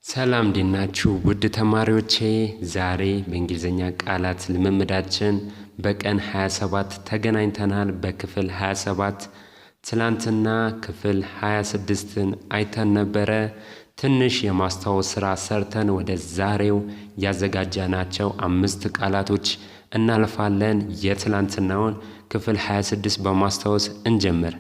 ሰላም እንዴናችሁ ውድ ተማሪዎቼ ዛሬ በእንግሊዝኛ ቃላት ልምምዳችን በቀን 27 ተገናኝተናል። በክፍል 27 ትላንትና ክፍል 26ን አይተን ነበረ። ትንሽ የማስታወስ ስራ ሰርተን ወደ ዛሬው ያዘጋጀናቸው 5 ቃላቶች እናልፋለን። የትላንትናውን ክፍል 26 በማስታወስ እንጀምር።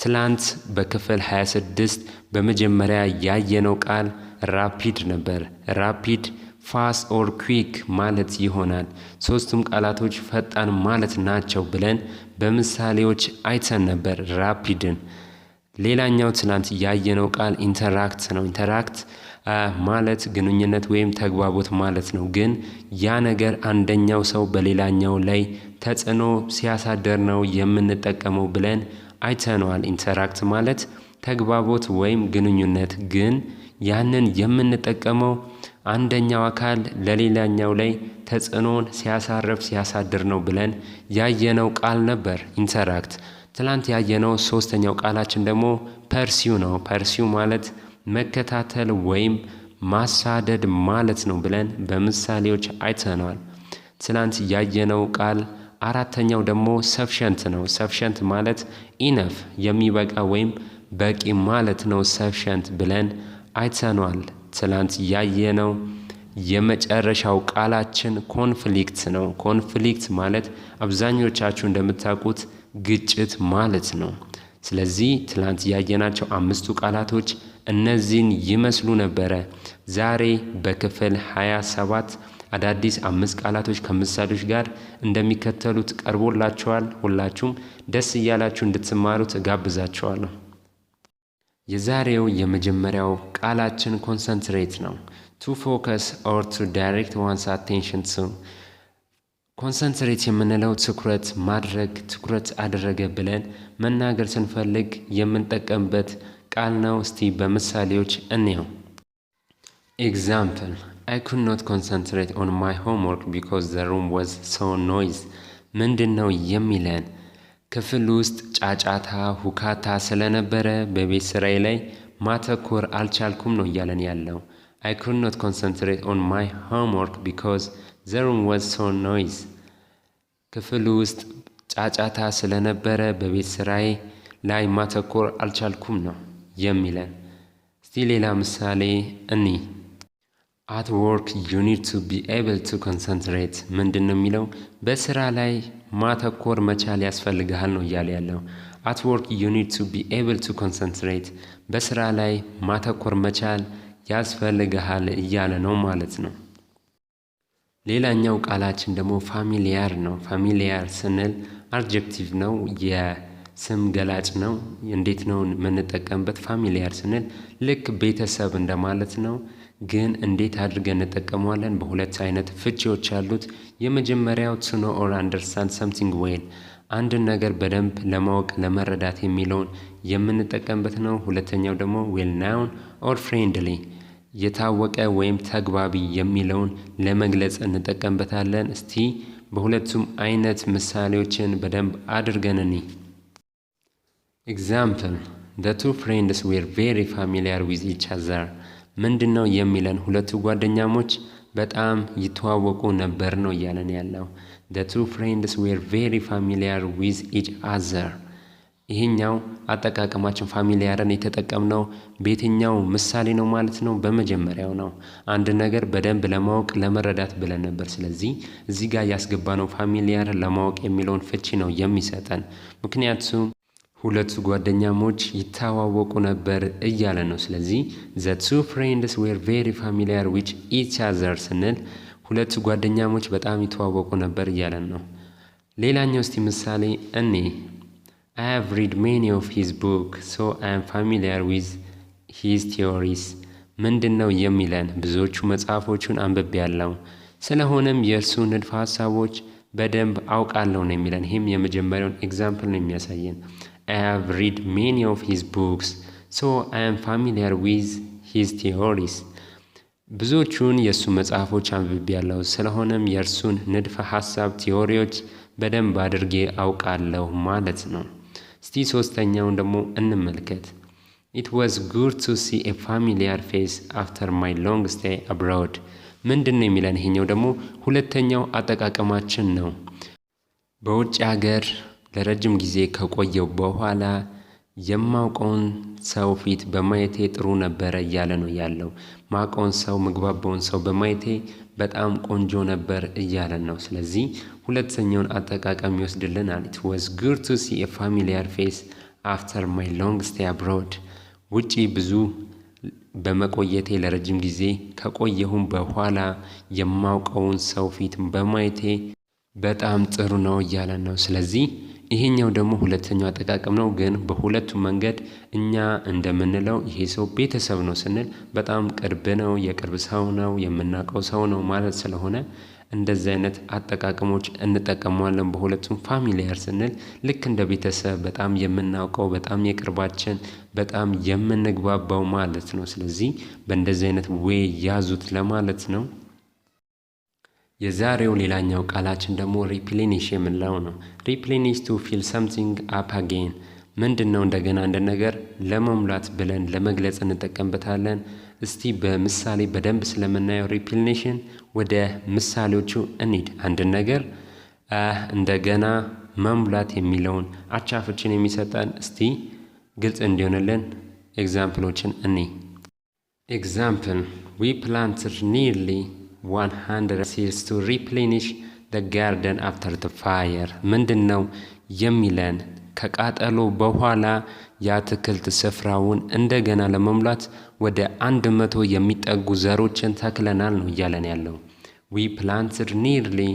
ትላንት በክፍል 26 በመጀመሪያ ያየነው ቃል ራፒድ ነበር። ራፒድ ፋስት ኦር ኩዊክ ማለት ይሆናል። ሶስቱም ቃላቶች ፈጣን ማለት ናቸው ብለን በምሳሌዎች አይተን ነበር ራፒድን። ሌላኛው ትናንት ያየነው ቃል ኢንተራክት ነው። ኢንተራክት ማለት ግንኙነት ወይም ተግባቦት ማለት ነው። ግን ያ ነገር አንደኛው ሰው በሌላኛው ላይ ተጽዕኖ ሲያሳደር ነው የምንጠቀመው ብለን አይተነዋል። ኢንተራክት ማለት ተግባቦት ወይም ግንኙነት ግን ያንን የምንጠቀመው አንደኛው አካል ለሌላኛው ላይ ተጽዕኖን ሲያሳድር ነው ብለን ያየነው ቃል ነበር ኢንተራክት። ትላንት ያየነው ሶስተኛው ቃላችን ደግሞ ፐርሲው ነው። ፐርሲው ማለት መከታተል ወይም ማሳደድ ማለት ነው ብለን በምሳሌዎች አይተነዋል። ትላንት ያየነው ቃል አራተኛው ደግሞ ሰፊሸንት ነው። ሰፊሸንት ማለት ኢነፍ የሚበቃ ወይም በቂ ማለት ነው። ሰፊሸንት ብለን አይተነዋል። ትላንት ያየነው የመጨረሻው ቃላችን ኮንፍሊክት ነው። ኮንፍሊክት ማለት አብዛኞቻችሁ እንደምታውቁት ግጭት ማለት ነው። ስለዚህ ትላንት ያየናቸው 5ቱ ቃላቶች እነዚህን ይመስሉ ነበረ። ዛሬ በክፍል 27 አዳዲስ 5 ቃላቶች ከምሳሌዎች ጋር እንደሚከተሉት ቀርቦላችኋል። ሁላችሁም ደስ እያላችሁ እንድትማሩት እጋብዛችኋለሁ። የዛሬው የመጀመሪያው ቃላችን ኮንሰንትሬት ነው። ቱ ፎከስ ኦር ቱ ዳይሬክት ዋንስ አቴንሽን ቱ። ኮንሰንትሬት የምንለው ትኩረት ማድረግ፣ ትኩረት አደረገ ብለን መናገር ስንፈልግ የምንጠቀምበት ቃል ነው። እስቲ በምሳሌዎች እንየው። ኤግዛምፕል I could not concentrate on my homework because the room was so noisy። ምንድን ነው የሚለን? ክፍል ውስጥ ጫጫታ ሁካታ ስለነበረ በቤት ስራዬ ላይ ማተኮር አልቻልኩም ነው እያለን ያለው። I could not concentrate on my homework because the room was so noisy። ክፍል ውስጥ ጫጫታ ስለነበረ በቤት ስራዬ ላይ ማተኮር አልቻልኩም ነው የሚለን። እስቲ ሌላ ምሳሌ እኒ At work you need to be able to concentrate። ምንድን ነው የሚለው? በስራ ላይ ማተኮር መቻል ያስፈልግሃል ነው እያለ ያለው። At work you need to be able to concentrate። በስራ ላይ ማተኮር መቻል ያስፈልግሃል እያለ ነው ማለት ነው። ሌላኛው ቃላችን ደግሞ ፋሚሊያር ነው። ፋሚሊያር ስንል አድጀክቲቭ ነው፣ የስም ገላጭ ነው። እንዴት ነው የምንጠቀምበት? ፋሚሊያር ስንል ልክ ቤተሰብ እንደማለት ነው። ግን እንዴት አድርገን እንጠቀመዋለን? በሁለት አይነት ፍቺዎች አሉት። የመጀመሪያው to know or understand something well፣ አንድን ነገር በደንብ ለማወቅ ለመረዳት የሚለውን የምንጠቀምበት ነው። ሁለተኛው ደግሞ well known or friendly፣ የታወቀ ወይም ተግባቢ የሚለውን ለመግለጽ እንጠቀምበታለን። እስቲ በሁለቱም አይነት ምሳሌዎችን በደንብ አድርገን እንይ። Example the two friends were very familiar with each other። ምንድን ነው የሚለን? ሁለቱ ጓደኛሞች በጣም ይተዋወቁ ነበር ነው እያለን ያለው። The two friends were very familiar with each other። ይሄኛው አጠቃቀማችን ፋሚሊያርን የተጠቀምነው በየትኛው ምሳሌ ነው ማለት ነው? በመጀመሪያው ነው። አንድ ነገር በደንብ ለማወቅ ለመረዳት ብለን ነበር። ስለዚህ እዚህ ጋር ያስገባነው ፋሚሊያር ለማወቅ የሚለውን ፍቺ ነው የሚሰጠን። ምክንያቱም ሁለቱ ጓደኛሞች ይተዋወቁ ነበር እያለ ነው። ስለዚህ the two friends were very familiar with each other ስንል ሁለቱ ጓደኛሞች በጣም ይተዋወቁ ነበር እያለን ነው። ሌላኛው እስቲ ምሳሌ እኔ I have read many of his books so I am familiar with his theories። ምንድን ነው የሚለን? ብዙዎቹ መጽሐፎቹን አንብቤያለሁ፣ ስለሆነም የእርሱ ንድፈ ሀሳቦች በደንብ አውቃለሁ ነው የሚለን። ይህም የመጀመሪያውን ኤግዛምፕል ነው የሚያሳየን። I have read many of his books so I am familiar with his theories። ብዙዎቹን የእሱ መጽሐፎች አንብቤያለሁ፣ ስለሆነም የእርሱን ንድፈ ሀሳብ ቲዎሪዎች በደንብ አድርጌ አውቃለሁ ማለት ነው። እስቲ ሶስተኛውን ደግሞ እንመልከት። It was good to see a familiar face after my long stay abroad. ምንድነው የሚለን ይሄኛው ደግሞ ሁለተኛው አጠቃቀማችን ነው። በውጭ ሀገር ለረጅም ጊዜ ከቆየው በኋላ የማውቀውን ሰው ፊት በማየቴ ጥሩ ነበር እያለ ነው ያለው። ማውቀውን ሰው ምግባባውን ሰው በማየቴ በጣም ቆንጆ ነበር እያለ ነው። ስለዚህ ሁለተኛውን አጠቃቀም ይወስድልናል። It was good to see a familiar face after my long stay abroad. ውጪ ብዙ በመቆየቴ ለረጅም ጊዜ ከቆየሁም በኋላ የማውቀውን ሰው ፊት በማየቴ በጣም ጥሩ ነው እያለ ነው። ስለዚህ ይሄኛው ደግሞ ሁለተኛው አጠቃቀም ነው። ግን በሁለቱም መንገድ እኛ እንደምንለው ይሄ ሰው ቤተሰብ ነው ስንል በጣም ቅርብ ነው፣ የቅርብ ሰው ነው፣ የምናውቀው ሰው ነው ማለት ስለሆነ እንደዚህ አይነት አጠቃቀሞች እንጠቀማለን። በሁለቱም ፋሚሊያር ስንል ልክ እንደ ቤተሰብ በጣም የምናውቀው በጣም የቅርባችን በጣም የምንግባባው ማለት ነው። ስለዚህ በእንደዚህ አይነት ዌይ ያዙት ለማለት ነው። የዛሬው ሌላኛው ቃላችን ደግሞ ሪፕሌኒሽ የምንለው ነው። ሪፕሌኒሽ ቱ ፊል ሰምቲንግ አፕ አጌን ምንድነው? እንደገና አንድ ነገር ለመሙላት ብለን ለመግለጽ እንጠቀምበታለን። እስቲ በምሳሌ በደንብ ስለምናየው ሪፕሌኒሽን ወደ ምሳሌዎቹ እንሂድ። አንድ ነገር እንደገና መሙላት የሚለውን አቻፍችን የሚሰጠን እስቲ ግልጽ እንዲሆንልን ኤግዛምፕሎችን እንይ። ኤግዛምፕል we planted nearly 100 seeds to replenish the garden after the fire። ምንድነው የሚለን? ከቃጠሎ በኋላ የአትክልት ስፍራውን እንደገና ለመሙላት ወደ 100 የሚጠጉ ዘሮችን ተክለናል ነው እያለን ያለው። we planted nearly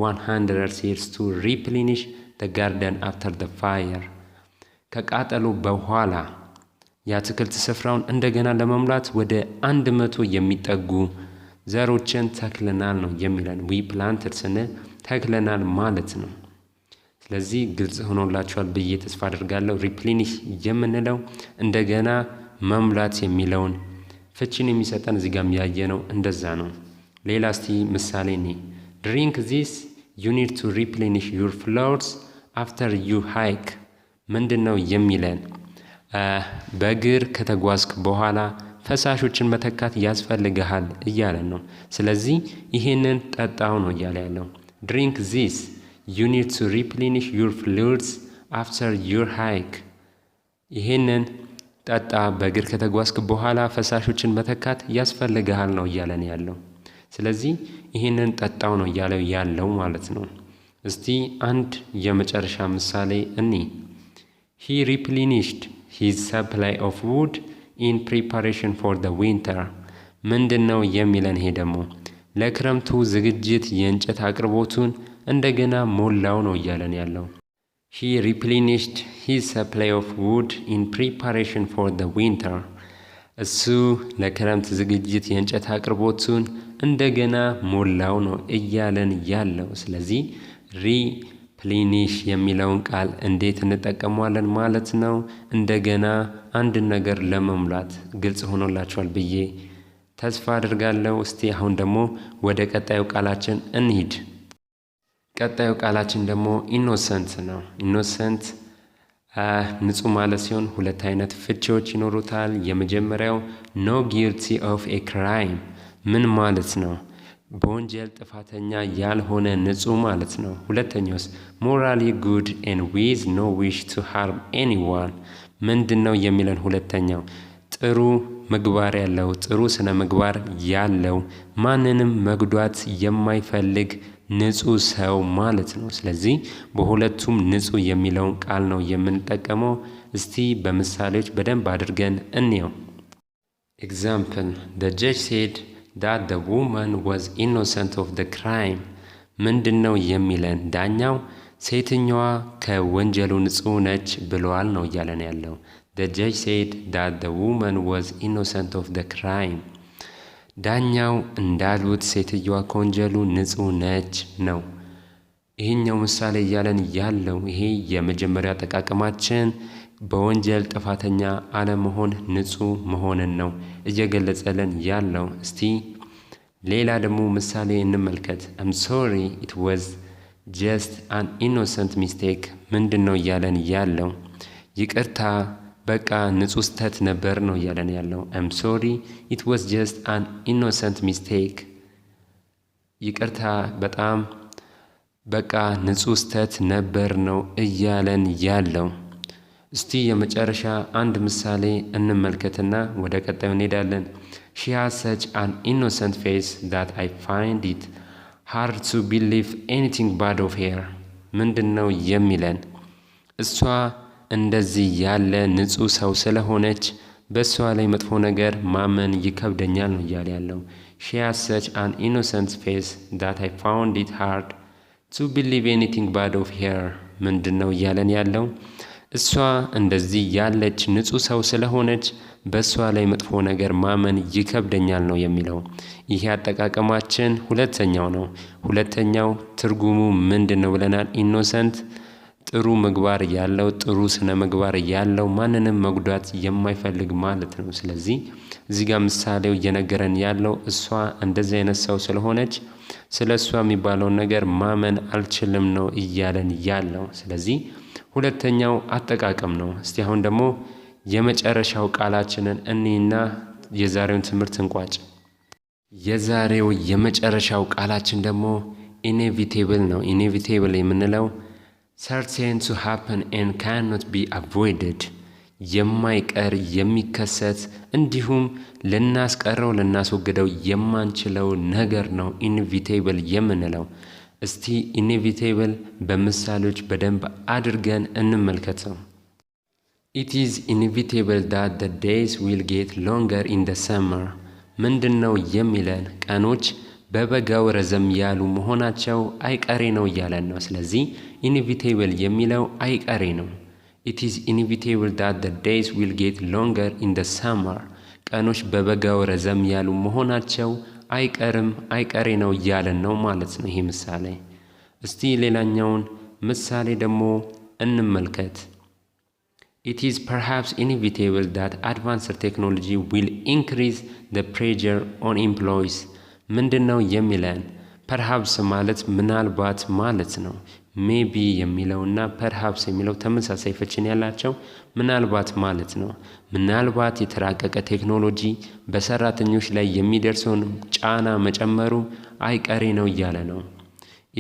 100 seeds to replenish the garden after the fire። ከቃጠሎ በኋላ የአትክልት ስፍራውን እንደገና ለመሙላት ወደ 100 የሚጠጉ ዘሮችን ተክለናል ነው የሚለን። we planted ስንል ተክለናል ማለት ነው። ስለዚህ ግልጽ ሆኖላችኋል ብዬ ተስፋ አድርጋለሁ። ሪፕሌኒሽ የምንለው እንደገና መሙላት የሚለውን ፍቺን የሚሰጠን እዚህ ጋር ያየነው እንደዛ ነው። ሌላ እስቲ ምሳሌ ነኝ። drink this you need to replenish your flowers after you hike። ምንድነው የሚለን? በእግር ከተጓዝክ በኋላ ፈሳሾችን መተካት ያስፈልግሃል እያለን ነው። ስለዚህ ይሄንን ጠጣው ነው እያለ ያለው። drink this you need to replenish your flowers after your hike። ይሄንን ጠጣ፣ በእግር ከተጓዝክ በኋላ ፈሳሾችን መተካት ያስፈልግሃል ነው እያለን ያለው። ስለዚህ ይሄንን ጠጣው ነው እያለው ያለው ማለት ነው። እስቲ አንድ የመጨረሻ ምሳሌ እንይ። he replenished his supply of wood in preparation for the winter። ምንድነው የሚለን? ይሄ ደግሞ ለክረምቱ ዝግጅት የእንጨት አቅርቦቱን እንደገና ሞላው ነው እያለን ያለው። he replenished his supply of wood in preparation for the winter። እሱ ለክረምት ዝግጅት የእንጨት አቅርቦቱን እንደገና ሞላው ነው እያለን ያለው። ስለዚህ ሪፕሌኒሽ የሚለውን ቃል እንዴት እንጠቀመዋለን ማለት ነው? እንደገና አንድ ነገር ለመሙላት ግልጽ ሆኖላችኋል ብዬ ተስፋ አድርጋለሁ። እስቲ አሁን ደግሞ ወደ ቀጣዩ ቃላችን እንሂድ። ቀጣዩ ቃላችን ደግሞ ኢኖሰንት ነው። ኢኖሰንት ንጹህ ማለት ሲሆን ሁለት አይነት ፍቺዎች ይኖሩታል። የመጀመሪያው ኖ ጊልቲ ኦፍ ኤ ክራይም ምን ማለት ነው? በወንጀል ጥፋተኛ ያልሆነ ንጹህ ማለት ነው። ሁለተኛውስ ሞራሊ ጉድ ኤንድ ዊዝ ኖ ዊሽ ቱ ሃርም ኤኒዋን ምንድነው የሚለን? ሁለተኛው ጥሩ ምግባር ያለው ጥሩ ስነ ምግባር ያለው ማንንም መጉዳት የማይፈልግ ንጹህ ሰው ማለት ነው። ስለዚህ በሁለቱም ንጹህ የሚለውን ቃል ነው የምንጠቀመው። እስቲ በምሳሌዎች በደንብ አድርገን እንየው። ኤግዛምፕል the judge said that the woman was innocent of the crime። ምንድነው የሚለን? ዳኛው ሴትኛዋ ከወንጀሉ ንጹህ ነች ብለዋል ነው እያለን ያለው። the judge said that the woman was innocent of the crime። ዳኛው እንዳሉት ሴትየዋ ከወንጀሉ ንጹህ ነች ነው። ይሄኛው ምሳሌ እያለን ያለው ይሄ የመጀመሪያ አጠቃቀማችን በወንጀል ጥፋተኛ አለመሆን ንጹህ መሆንን ነው እየገለጸልን ያለው። እስቲ ሌላ ደግሞ ምሳሌ እንመልከት። I'm sorry it was just an innocent mistake ምንድነው እያለን ያለው? ይቅርታ በቃ ንጹህ ስህተት ነበር ነው እያለን ያለው። I'm sorry it was just an innocent mistake። ይቅርታ በጣም በቃ ንጹህ ስህተት ነበር ነው እያለን ያለው። እስቲ የመጨረሻ አንድ ምሳሌ እንመልከትና ወደ ቀጣዩ እንሄዳለን። She has such an innocent face that I find it hard to believe anything bad of her። ምንድነው የሚለን? እሷ እንደዚህ ያለ ንጹህ ሰው ስለሆነች በእሷ ላይ መጥፎ ነገር ማመን ይከብደኛል ነው እያለ ያለው። She has such an innocent face that I found it hard to believe anything bad of her። ምንድነው እያለን ያለው? እሷ እንደዚህ ያለች ንጹህ ሰው ስለሆነች በእሷ ላይ መጥፎ ነገር ማመን ይከብደኛል ነው የሚለው። ይሄ አጠቃቀማችን ሁለተኛው ነው። ሁለተኛው ትርጉሙ ምንድነው ብለናል? ኢኖሰንት ጥሩ ምግባር ያለው፣ ጥሩ ስነ ምግባር ያለው፣ ማንንም መጉዳት የማይፈልግ ማለት ነው። ስለዚህ እዚህ ጋር ምሳሌው እየነገረን ያለው እሷ እንደዚህ አይነት ሰው ስለሆነች ስለ እሷ የሚባለውን ነገር ማመን አልችልም ነው እያለን ያለው። ስለዚህ ሁለተኛው አጠቃቀም ነው። እስቲ አሁን ደግሞ የመጨረሻው ቃላችንን እኔና የዛሬውን ትምህርት እንቋጭ። የዛሬው የመጨረሻው ቃላችን ደግሞ ኢኔቪቴብል ነው። ኢኔቪቴብል የምንለው certain to happen and cannot be avoided፣ የማይቀር የሚከሰት እንዲሁም ልናስቀረው ልናስወግደው የማንችለው ነገር ነው ኢኔቪቴብል የምንለው። እስቲ ኢኔቪቴብል በምሳሌዎች በደንብ አድርገን እንመልከተው። It is inevitable that the days will get longer in the summer። ምንድነው የሚለን? ቀኖች በበጋው ረዘም ያሉ መሆናቸው አይቀሬ ነው እያለን ነው። ስለዚህ ኢኔቪቴብል የሚለው አይቀሬ ነው። It is inevitable that the days will get longer in the summer። ቀኖች በበጋው ረዘም ያሉ መሆናቸው አይቀርም አይቀሬ ነው እያለን ነው ማለት ነው ይሄ ምሳሌ። እስቲ ሌላኛውን ምሳሌ ደግሞ እንመልከት። It is perhaps inevitable that advanced technology will increase the pressure on employees። ምንድነው የሚለን? perhaps ማለት ምናልባት ማለት ነው። ሜቢ የሚለውና perhaps የሚለው ተመሳሳይ ፍቺን ያላቸው ምናልባት ማለት ነው። ምናልባት የተራቀቀ ቴክኖሎጂ በሰራተኞች ላይ የሚደርሰውን ጫና መጨመሩ አይቀሬ ነው እያለ ነው።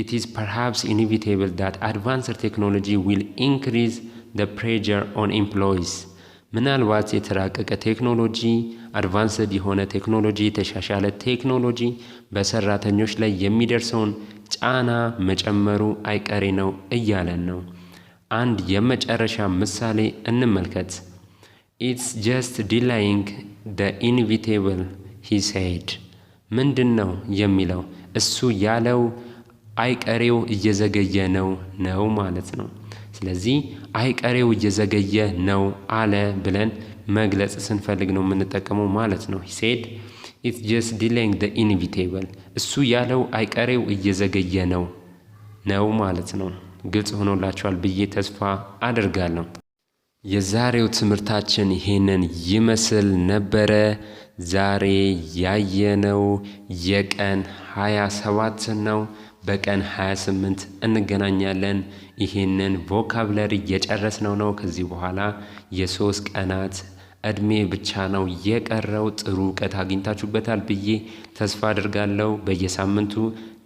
It is perhaps inevitable that advanced technology will increase the pressure on employees። ምናልባት የተራቀቀ ቴክኖሎጂ አድቫንስድ የሆነ ቴክኖሎጂ የተሻሻለ ቴክኖሎጂ በሰራተኞች ላይ የሚደርሰውን ጫና መጨመሩ አይቀሬ ነው እያለን ነው። አንድ የመጨረሻ ምሳሌ እንመልከት። It's just delaying the inevitable he said። ምንድነው የሚለው? እሱ ያለው አይቀሬው እየዘገየ ነው ማለት ነው። ስለዚህ አይቀሬው እየዘገየ ነው አለ ብለን መግለጽ ስንፈልግ ነው የምንጠቀመው ማለት ነው። he said it's just delaying the inevitable። እሱ ያለው አይቀሬው እየዘገየ ነው ማለት ነው። ግልጽ ሆኖላችኋል ብዬ ተስፋ አደርጋለሁ። የዛሬው ትምህርታችን ይሄንን ይመስል ነበረ። ዛሬ ያየነው የቀን 27 ነው። በቀን 28 እንገናኛለን። ይሄንን ቮካብለሪ እየጨረስነው ነው። ከዚህ በኋላ የ3 ቀናት እድሜ ብቻ ነው የቀረው። ጥሩ እውቀት አግኝታችሁበታል ብዬ ተስፋ አድርጋለሁ። በየሳምንቱ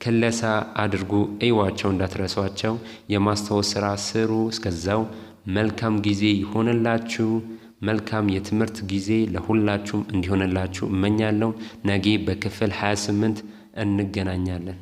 ክለሳ አድርጉ፣ እዩዋቸው፣ እንዳትረሷቸው። የማስታወስ ስራ ስሩ። እስከዛው መልካም ጊዜ ይሆንላችሁ። መልካም የትምህርት ጊዜ ለሁላችሁም እንዲሆንላችሁ እመኛለሁ። ነገ በክፍል 28 እንገናኛለን።